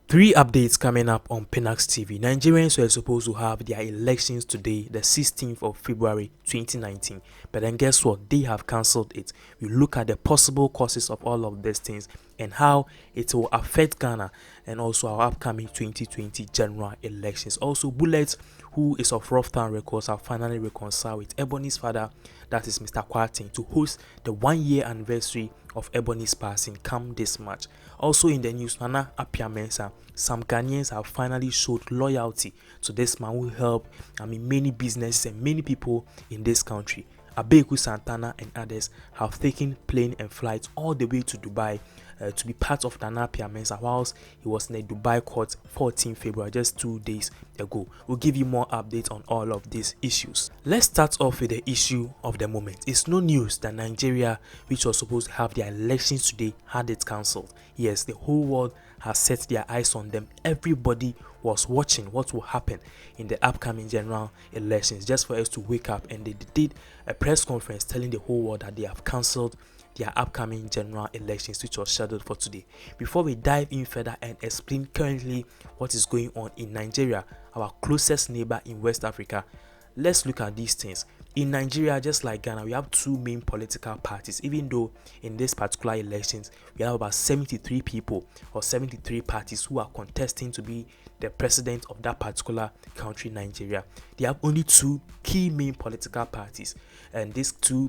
Three updates coming up on Pinax TV. Nigerians were supposed to have their elections today, the 16th of February 2019. But then guess what? They have cancelled it. We look at the possible causes of all of these things and how it will affect Ghana and also our upcoming 2020 general elections. Also, Bullet, who is of Rough Town Records, have finally reconciled with Ebony's father, that is Mr. Kwarteng, to host the 1 year anniversary of Ebony's passing come this March. Also in the news, Nana Appiah Mensah, some Ghanaians have finally showed loyalty to this man who helped many businesses and many people in this country. Abeku Santana and others have taken plane and flights all the way to Dubai to be part of Nana Appiah Mensah whilst he was in a Dubai court 14 February, just 2 days ago. We'll give you more updates on all of these issues. Let's start off with the issue of the moment. It's no news that Nigeria, which was supposed to have their elections today, had it cancelled. Yes, the whole world has set their eyes on them. Everybody was watching what will happen in the upcoming general elections, just for us to wake up, and they did a press conference telling the whole world that they have cancelled their upcoming general elections, which was scheduled for today. Before we dive in further and explain currently what is going on in Nigeria, our closest neighbor in West Africa, let's look at these things. In Nigeria, just like Ghana, we have two main political parties, even though in this particular elections we have about 73 people or 73 parties who are contesting to be the president of that particular country, Nigeria. They have only two key main political parties, and these two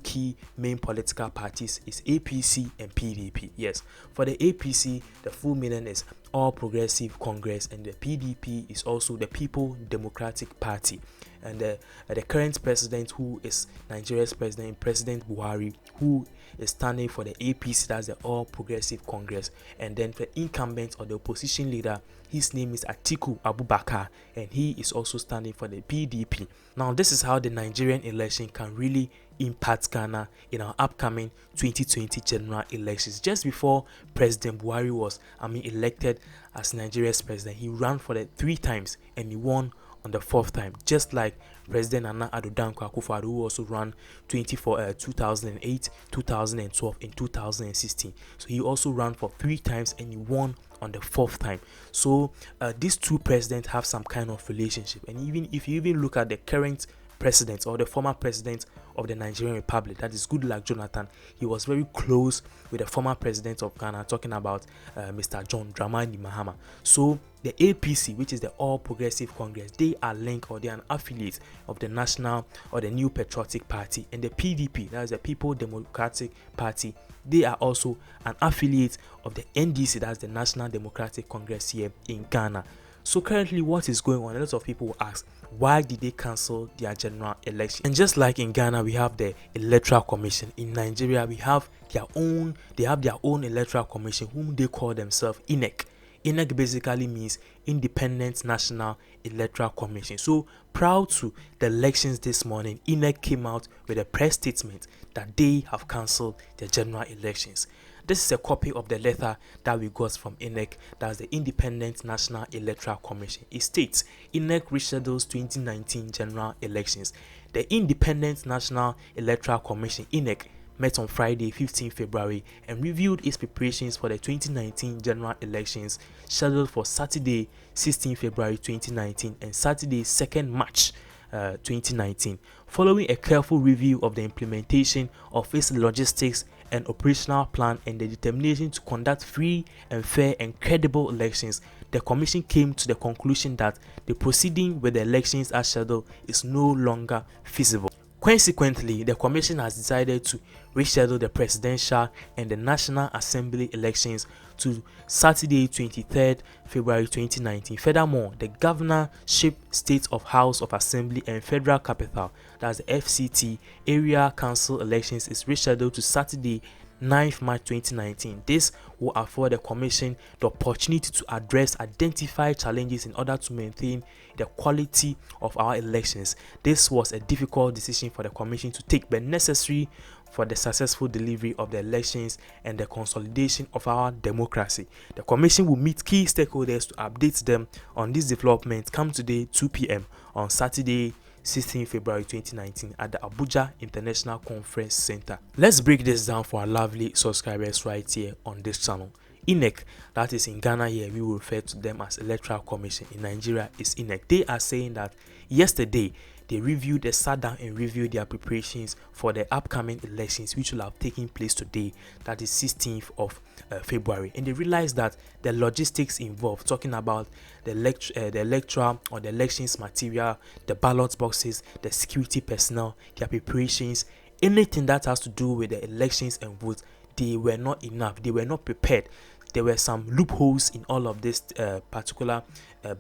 key main political parties is APC and PDP. Yes, for the APC, the full meaning is All Progressive Congress, and the PDP is also the People Democratic Party. And the current president, who is Nigeria's president, President Buhari, who is standing for the APC, that's the All Progressive Congress. And then the incumbent or the opposition leader, his name is Atiku Abubakar, and he is also standing for the PDP. Now, this is how the Nigerian election can really impact Ghana in our upcoming 2020 general elections. Just before President Buhari was elected as Nigeria's president, he ran for the 3 times and he won on the 4th time, just like President Nana Addo Dankwa Akufo-Addo, who also ran 2008, 2012, and 2016. So he also ran for 3 times and he won on the 4th time. So these two presidents have some kind of relationship, and even if you look at the current president or the former president of the Nigerian Republic, that is Goodluck Jonathan, he was very close with the former president of Ghana, talking about Mr. John Dramani Mahama. So the APC, which is the All Progressive Congress, they are linked, or they are an affiliate of the National or the New Patriotic Party, and the PDP, that is the People Democratic Party, they are also an affiliate of the NDC, that's the National Democratic Congress here in Ghana. So currently, what is going on? A lot of people will ask, why did they cancel their general election? And just like in Ghana, we have the Electoral Commission. In Nigeria, we have their own Electoral Commission, whom they call themselves INEC. INEC basically means Independent National Electoral Commission. So proud to the elections this morning, INEC came out with a press statement that they have cancelled the general elections. This is a copy of the letter that we got from INEC, that's the Independent National Electoral Commission. It states, INEC reschedules 2019 general elections. The Independent National Electoral Commission, INEC, met on Friday, 15 February, and reviewed its preparations for the 2019 general elections scheduled for Saturday, 16 February 2019 and Saturday, 2nd March 2019. Following a careful review of the implementation of its logistics and operational plan and the determination to conduct free and fair and credible elections, the Commission came to the conclusion that the proceeding with the elections as scheduled is no longer feasible. Consequently, the Commission has decided to reschedule the Presidential and the National Assembly elections to Saturday, 23rd February 2019. Furthermore, the Governorship, State of House of Assembly and Federal Capital, that's the FCT, Area Council elections is rescheduled to Saturday, 9th March 2019. This will afford the Commission the opportunity to address identified challenges in order to maintain the quality of our elections. This was a difficult decision for the Commission to take, but necessary for the successful delivery of the elections and the consolidation of our democracy. The Commission will meet key stakeholders to update them on this development come today, 2 p.m. on Saturday, 16 February 2019 at the Abuja International Conference Center. Let's break this down for our lovely subscribers right here on this channel. INEC, that is in Ghana here, we will refer to them as Electoral Commission. In Nigeria, is INEC. They are saying that yesterday they sat down and reviewed their preparations for the upcoming elections, which will have taken place today, that is 16th of February. And they realized that the logistics involved, talking about the electoral or the elections material, the ballot boxes, the security personnel, their preparations, anything that has to do with the elections and votes, they were not enough. They were not prepared. There were some loopholes in all of this particular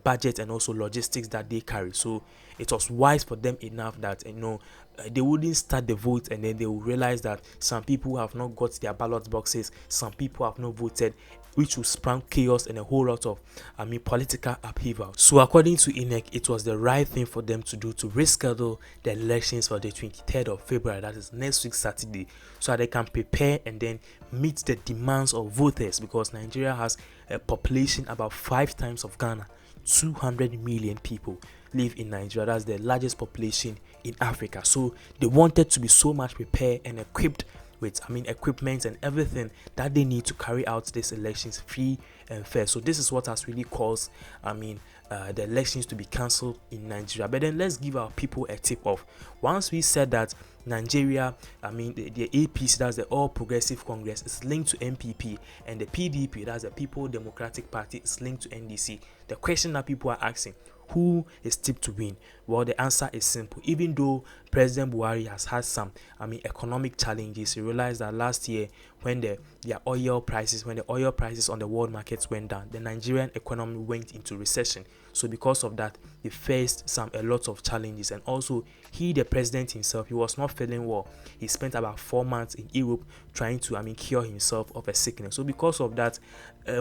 budget and also logistics that they carry. So it was wise for them enough that they wouldn't start the vote and then they will realize that some people have not got their ballot boxes, some people have not voted, which will sprung chaos and a whole lot of political upheaval. So according to INEC, it was the right thing for them to do to reschedule the elections for the 23rd of February, that is next week Saturday, so that they can prepare and then meet the demands of voters, because Nigeria has a population about 5 times of Ghana. 200 million people live in Nigeria. That's the largest population in Africa. So they wanted to be so much prepared and equipped with equipment and everything that they need to carry out these elections free and fair. So this is what has really caused the elections to be cancelled in Nigeria. But then let's give our people a tip off. Once we said that Nigeria, the APC, that's the All Progressive Congress, is linked to MPP, and the PDP, that's the People Democratic Party, is linked to NDC. The question that people are asking, who is tipped to win? Well, the answer is simple. Even though President Buhari has had some economic challenges, he realized that last year when the oil prices on the world markets went down, the Nigerian economy went into recession. So because of that, he faced a lot of challenges. And also the president himself, he was not feeling well. He spent about 4 months in Europe trying to cure himself of a sickness. So because of that,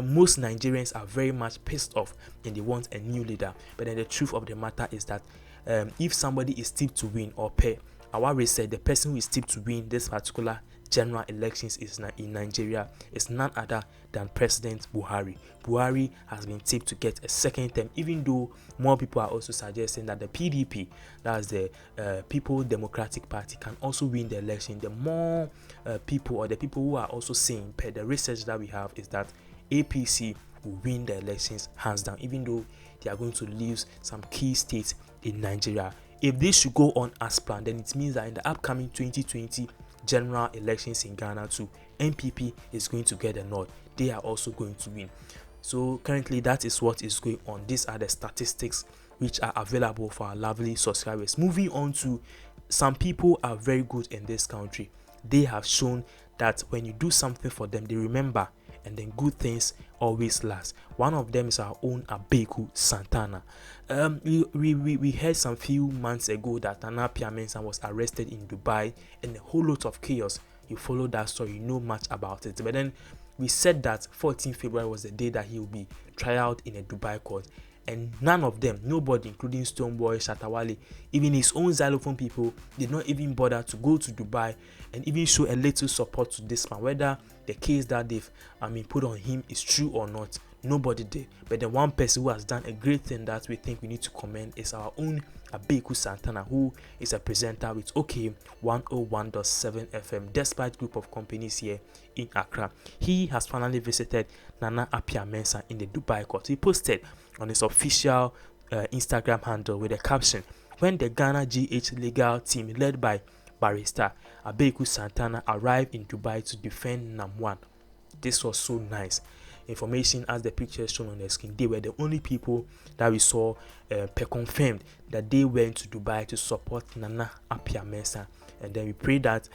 most Nigerians are very much pissed off and they want a new leader. But then the truth of the matter is that if somebody is tipped to win, or our research, the person who is tipped to win this particular general elections in Nigeria is none other than President Buhari. Buhari has been tipped to get a second term, even though more people are also suggesting that the PDP, that's the People Democratic Party, can also win the election. The more people, or the people who are also saying, per the research that we have, is that APC will win the elections hands down, even though they are going to lose some key states in Nigeria. If this should go on as planned, then it means that in the upcoming 2020 general elections in Ghana too, MPP is going to get a nod. They are also going to win. So currently that is what is going on. These are the statistics which are available for our lovely subscribers. Moving on to, some people are very good in this country. They have shown that when you do something for them, they remember, and then good things always last. One of them is our own Abeku Santana. We heard some few months ago that Nana Mensah was arrested in Dubai, and a whole lot of chaos. You follow that story, you know much about it. But then we said that 14th February was the day that he will be tried out in a Dubai court. And none of them, nobody, including Stoneboy, Shatawale, even his own xylophone people, did not even bother to go to Dubai and even show a little support to this man. Whether the case that they've put on him is true or not, nobody did. But the one person who has done a great thing that we think we need to commend is our own Abeku Santana, who is a presenter with OK 101.7 FM, despite group of companies here in Accra. He has finally visited Nana Mensah in the Dubai court. He posted on his official Instagram handle with a caption, "When the Ghana GH legal team led by barrister Abeku Santana arrived in Dubai to defend Namwan." This was so nice. Information as the pictures shown on the screen. They were the only people that we saw confirmed that they went to Dubai to support Nana Mensah. And then we pray that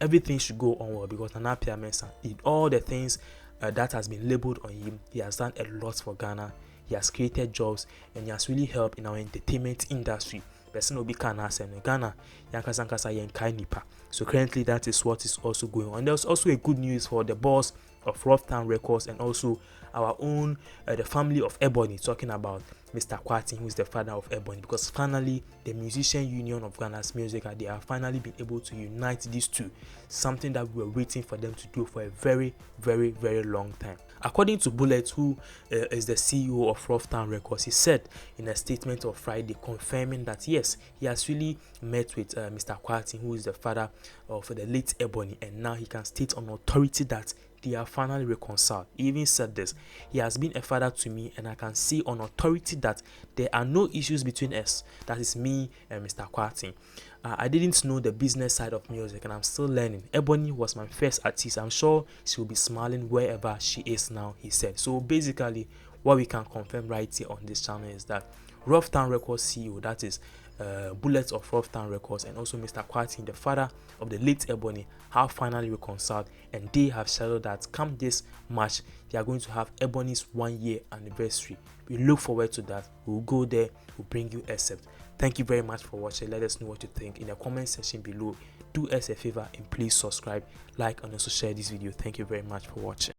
everything should go on well, because Nana Mensah, in all the things that has been labeled on him, he has done a lot for Ghana. He has created jobs and he has really helped in our entertainment industry. So currently that is what is also going on. And there's also a good news for the boss of Rough Town Records and also our own the family of Ebony, talking about Mr. Kwati, who is the father of Ebony, because finally the Musician Union of Ghana's music, they have finally been able to unite these two, something that we were waiting for them to do for a very, very, very long time. According to Bullet, who is the CEO of Rough Town Records, he said in a statement of Friday confirming that yes, he has really met with Mr. Kwati, who is the father of the late Ebony, and now he can state on authority that they are finally reconciled. He even said this: "He has been a father to me, and I can say on authority that there are no issues between us." That is me and Mr. Kwati. I didn't know the business side of music, and I'm still learning. Ebony was my first artist. I'm sure she will be smiling wherever she is now, he said. So basically, what we can confirm right here on this channel is that Rough Town Records CEO, that is Bullets of Rough Town Records, and also Mr. Kwati, the father of the late Ebony, have finally reconciled, and they have settled that come this March, they are going to have Ebony's 1-year anniversary. We look forward to that. We'll go there, we'll bring you except. Thank you very much for watching. Let us know what you think in the comment section below. Do us a favor and please subscribe, like, and also share this video. Thank you very much for watching.